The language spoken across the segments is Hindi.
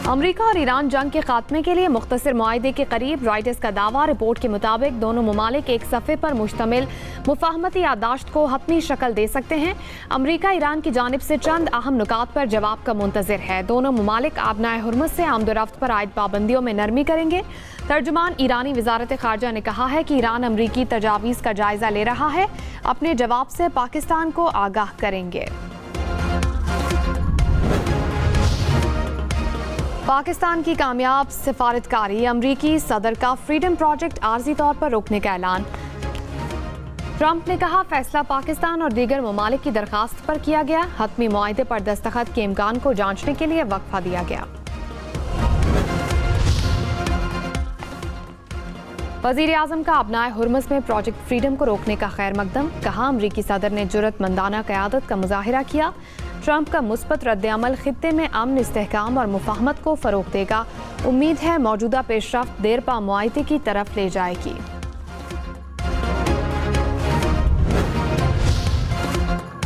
अमरीका और ईरान जंग के खात्मे के लिए मुख्तसर मुआहदे के करीब। रॉयटर्स का दावा। रिपोर्ट के मुताबिक दोनों ममालिक एक सफ़े पर मुश्तमिल मुफाहमती याददाश्त को हतमी शक्ल दे सकते हैं। अमरीका ईरान की जानिब से चंद अहम नुकात पर जवाब का मुंतज़िर है। दोनों ममालिक आबनाए हुर्मुज़ से आमदोरफ्त पर आयद पाबंदियों में नरमी करेंगे। तर्जुमान ईरानी वजारत खारजा ने कहा है कि ईरान अमरीकी तजावीज़ का जायजा ले रहा है, अपने जवाब से पाकिस्तान को आगाह करेंगे। पाकिस्तान की कामयाब सिफारतकारी। अमरीकी सदर का फ्रीडम प्रोजेक्ट आर्जी तौर पर रोकने का ऐलान। ट्रंप ने कहा, फैसला पाकिस्तान और दीगर ममालिक की दरखास्त पर किया गया। हतमी मुआहदे पर दस्तखत के इम्कान को जांचने के लिए वक्फा दिया गया। वज़ीर आज़म का आबनाए हुर्मुज़ में प्रोजेक्ट फ्रीडम को रोकने का खैर मकदम। कहा, अमरीकी सदर ने जुर्रतमंदाना क़यादत का मुज़ाहिरा किया। ट्रंप का मुस्बत रद्द-ए-अमल खित्ते में अमन, इस्तेहकाम और मुफाहमत को फ़रोग़ देगा। उम्मीद है मौजूदा पेशरफ्त देरपा मुआहदे की तरफ ले जाएगी।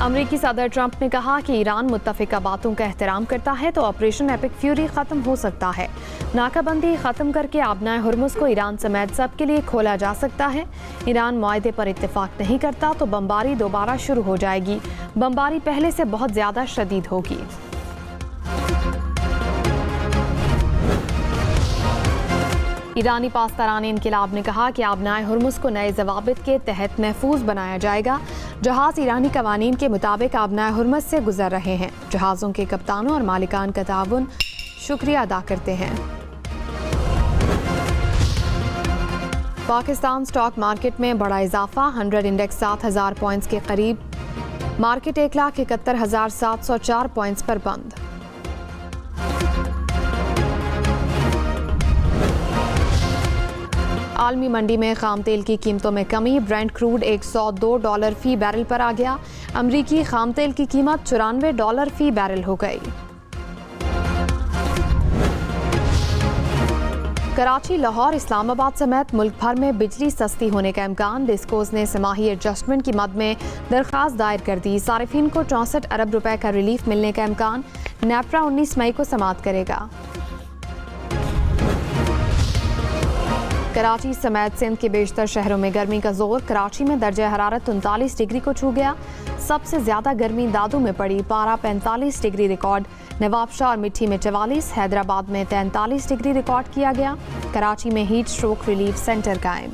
अमरीकी सदर ट्रंप ने कहा कि ईरान मुत्तफ़िका बातों का एहतराम करता है तो ऑपरेशन एपिक फ्यूरी ख़त्म हो सकता है। नाकाबंदी ख़त्म करके आबनाए हुर्मुज़ को ईरान समेत सब के लिए खोला जा सकता है। ईरान मुआहदे पर इत्तेफाक नहीं करता तो बमबारी दोबारा शुरू हो जाएगी। बमबारी पहले से बहुत ज़्यादा शदीद होगी। ईरानी पासदारान इनकिलाब ने कहा कि आबनाए हुर्मुज़ को नए ज़वाबित के तहत महफूज बनाया जाएगा। जहाज़ ईरानी कवानीन के मुताबिक आबनाए हुर्मुज़ से गुजर रहे हैं। जहाज़ों के कप्तानों और मालिकान का ताउन शुक्रिया अदा करते हैं। पाकिस्तान स्टॉक मार्केट में बड़ा इजाफा। 100 इंडेक्स 7000 पॉइंट्स के करीब। मार्केट 1,71,704 पॉइंट्स पर बंद। आलमी मंडी में खाम तेल की कीमतों में कमी। ब्रेंट क्रूड $102 फी बैरल पर आ गया। अमरीकी खाम तेल की कीमत $94 फी बैरल हो गई। कराची, लाहौर, इस्लामाबाद समेत मुल्क भर में बिजली सस्ती होने का इम्कान। डिस्कोज ने समाही एडजस्टमेंट की मद में दरख्वास्त दायर कर दी। सारिफिन को 64 अरब रुपए का रिलीफ मिलने का इम्कान। नेपरा 19 मई को समाप्त करेगा। कराची समेत सिंध के बेशतर शहरों में गर्मी का जोर। कराची में दर्जा हरारत 39 डिग्री को छू गया। सबसे ज्यादा गर्मी दादू में पड़ी। पारा 45 डिग्री रिकॉर्ड। नवाबशाह और मिट्टी में 44। हैदराबाद में 43 डिग्री रिकॉर्ड किया गया। कराची में हीट स्ट्रोक रिलीफ सेंटर कायम।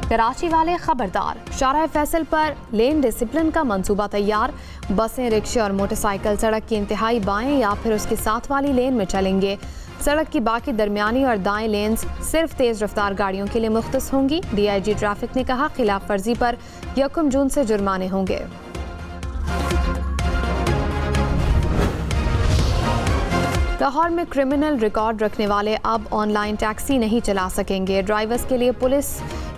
कराची वाले खबरदार। शाहराह फैसल पर लेन डिसिप्लिन का मंसूबा तैयार। बसें, रिक्शे और मोटरसाइकिल सड़क की इंतहाई बाएं या फिर उसके साथ वाली लेन में चलेंगे। सड़क की बाकी दरमियानी और दाएं लेन्स सिर्फ तेज रफ्तार गाड़ियों के लिए मुख्तस होंगी। DIG ट्रैफिक ने कहा, खिलाफ वर्जी पर 1 जून से जुर्माने होंगे। लाहौर में क्रिमिनल रिकॉर्ड रखने वाले अब ऑनलाइन टैक्सी नहीं चला सकेंगे। ड्राइवर्स के लिए पुलिस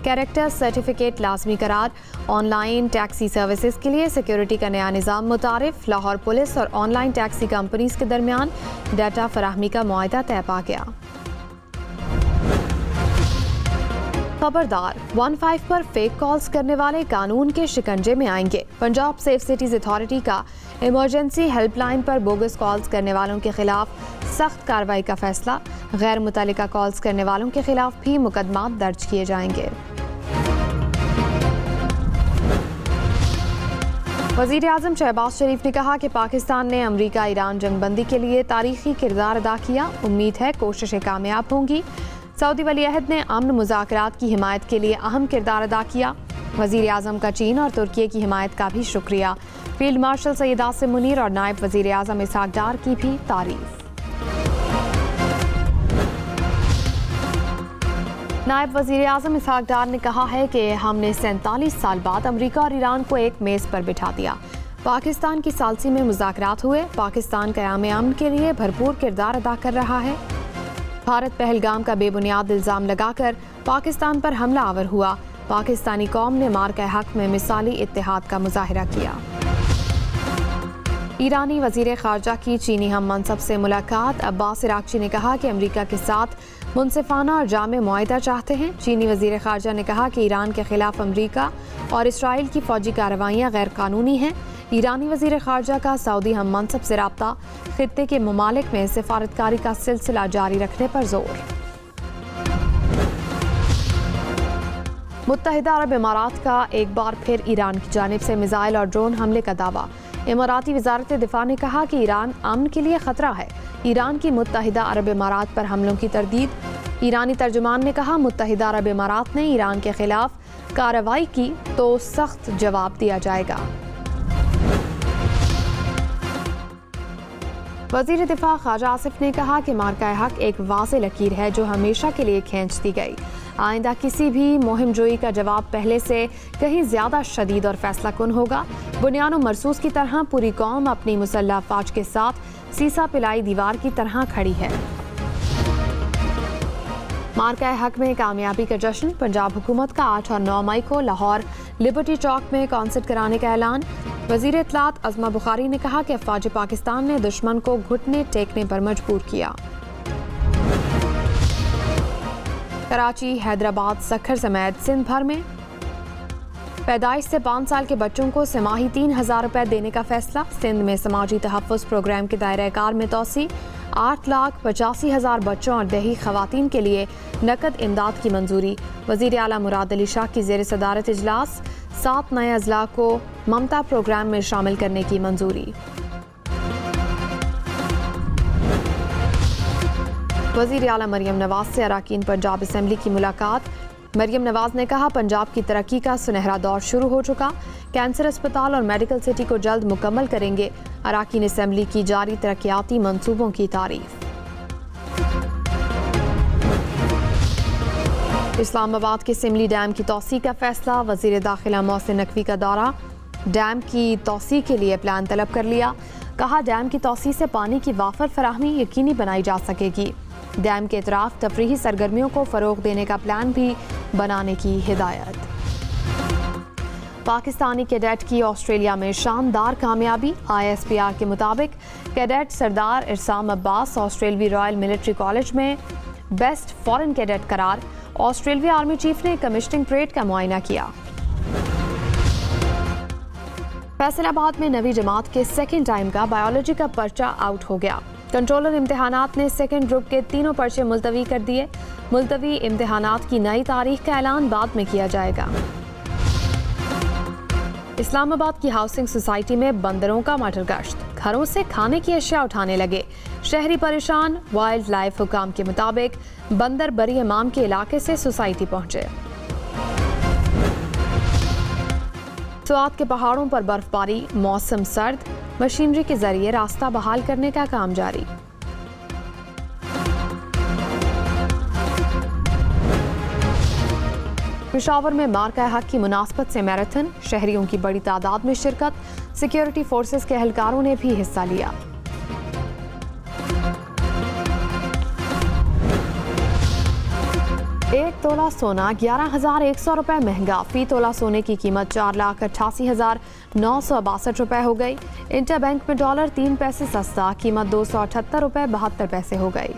कैरेक्टर सर्टिफिकेट लाजमी करार। ऑनलाइन टैक्सी सर्विसेज के लिए सिक्योरिटी का नया निज़ाम मुतारिफ। लाहौर पुलिस और ऑनलाइन टैक्सी कंपनीज के दरमियान डाटा फराहमी का मुआहदा तय पा गया। खबरदार, 15 पर फेक कॉल्स करने वाले कानून के शिकंजे में आएंगे। पंजाब सेफ सिटीज अथॉरिटी का इमरजेंसी हेल्पलाइन पर बोगस कॉल्स करने वालों के खिलाफ सख्त कार्रवाई का फैसला। गैर मुतल्लिका कॉल्स करने वालों के खिलाफ भी मुकदमा दर्ज किए जाएंगे। वज़ीर आज़म शहबाज शरीफ ने कहा कि पाकिस्तान ने अमरीका ईरान जंगबंदी के लिए तारीखी किरदार अदा किया। उम्मीद है कोशिशें कामयाब होंगी। सऊदी वली अहद ने अमन मुज़ाकरात की हिमायत के लिए अहम किरदार अदा किया। वज़ीर आज़म का चीन और तुर्की की हिमायत का भी शुक्रिया। फील्ड मार्शल सैयद आसिम मुनीर और नायब वज़ीर आज़म इसहाक डार की भी तारीफ। नायब वज़ीर आज़म इसहाक डार ने कहा है कि हमने 47 साल बाद अमरीका और ईरान को एक मेज़ पर बिठा दिया। पाकिस्तान की सालसी में मुज़ाकरात हुए। पाकिस्तान क़याम अमन के लिए भरपूर किरदार अदा कर रहा है। भारत पहलगाम का बेबुनियाद इल्ज़ाम लगाकर पाकिस्तान पर हमला आवर हुआ। पाकिस्तानी कौम ने मार्का हक में मिसाली इत्तेहाद का मुजाहिरा किया। ईरानी वजीर खारजा की चीनी हम मनसब से मुलाकात। अब्बास इराक्ची ने कहा कि अमरीका के साथ मुनसिफाना और जामे मुआहिदा चाहते हैं। चीनी वजीर खारजा ने कहा कि ईरान के खिलाफ अमरीका और इसराइल की फौजी कार्रवाइयाँ गैर कानूनी हैं। ईरानी वजीर खारजा का सऊदी हम मनसब से रब्ता, खित्ते के ममालिक में सिफारतकारी का सिलसिला जारी रखने पर जोर। मुत्तहिदा अरब इमारात का एक बार फिर ईरान की जानिब से मिसाइल और ड्रोन हमले का दावा। इमाराती वजारत दिफा ने कहा कि ईरान अमन के लिए खतरा है। ईरान की मुत्तहिदा अरब इमारात पर हमलों की तरदीद। ईरानी तर्जुमान ने कहा, मुत्तहिदा अरब इमारात ने ईरान के खिलाफ कार्रवाई की तो सख्त जवाब दिया जाएगा। वजीर दिफा ख्वाजा आसिफ ने कहा कि मार्का हक एक वाज़ेह लकीर है जो हमेशा के लिए खींच दी गई। आइंदा किसी भी मुहिम जोई का जवाब पहले से कहीं ज्यादा शदीद और फैसला कुन होगा। बुनियानो मरसूस की तरह पूरी कौम अपनी मुसल्लह फौज के साथ सीसा पिलाई दीवार की तरह खड़ी है। मार्का हक में कामयाबी का जश्न। पंजाब हुकूमत का 8 और 9 मई को लाहौर लिबर्टी चौक में कॉन्सर्ट कराने का ऐलान। वजीर इत्तलात अज़मा बुखारी ने कहा कि अफवाज पाकिस्तान ने दुश्मन को घुटने टेकने पर मजबूर किया। कराची, हैदराबाद, सखर समेत सिंध भर में पैदाइश से 5 साल के बच्चों को समाही 3,000 रुपए देने का फैसला। सिंध में समाजी तहफ़्फ़ुज़ प्रोग्राम के दायरा कार में तोसी। 8,85,000 बच्चों और दही खवातीन के लिए नकद इमदाद की मंजूरी। वज़ीर आला मुराद अली शाह की ज़ेर सदारत इजलास। 7 नए अजला को ममता प्रोग्राम में शामिल करने की मंजूरी। वज़ीर आला मरियम नवाज से अराकीन पंजाब असम्बली की मुलाकात। मरियम नवाज ने कहा, पंजाब की तरक्की का सुनहरा दौर शुरू हो चुका। कैंसर अस्पताल और मेडिकल सिटी को जल्द मुकम्मल करेंगे। अराकीन असम्बली की जारी तरक्याती मंसूबों की तारीफ। इस्लामाबाद के सिमली डैम की तोसी का फैसला। वज़ीर दाखिला मोहसिन नकवी का दौरा। डैम की तोसी के लिए प्लान तलब कर लिया। कहा, डैम की तोसी से पानी की वाफर फराहमी यकीनी बनाई जा सकेगी। डैम के इतराफ तफरीही सरगर्मियों को फ़रोग देने का प्लान भी बनाने की हिदायत। पाकिस्तानी कैडेट की ऑस्ट्रेलिया में शानदार कामयाबी। ISPR के मुताबिक कैडेट सरदार इरसाम अब्बास ऑस्ट्रेलवी रॉयल मिलिट्री कॉलेज में बेस्ट फॉरेन कैडेट करार। ऑस्ट्रेलवी आर्मी चीफ ने कमिश्निंग परेड का मुआयना किया। फैसलाबाद में नवी जमात के सेकेंड टाइम का बायोलॉजी का पर्चा आउट हो गया। कंट्रोलर इम्तिहानात ने सेकेंड ग्रुप के 3 पर्चे मुलतवी कर दिए। मुलतवी इम्तिहानात की नई तारीख का ऐलान बाद में किया जाएगा। इस्लामाबाद की हाउसिंग सोसाइटी में बंदरों का मटर गश्त। घरों से खाने की अशिया उठाने लगे। शहरी परेशान। वाइल्ड लाइफ हुकाम के मुताबिक बंदर बरी इमाम के इलाके से सोसाइटी पहुंचे। स्वात के पहाड़ों पर बर्फबारी। मौसम सर्द। मशीनरी के जरिए रास्ता बहाल करने का काम जारी। पेशावर में मार्का हक की मुनासबत से मैराथन। शहरियों की बड़ी तादाद में शिरकत। सिक्योरिटी फोर्सेस के एहलकारों ने भी हिस्सा लिया। एक तोला सोना 11,100 रुपए महंगा। फी तोला सोने की कीमत 4,88,962 रुपए हो गई। इंटर बैंक में डॉलर 3 पैसे सस्ता। कीमत 278 रुपए 72 पैसे हो गई।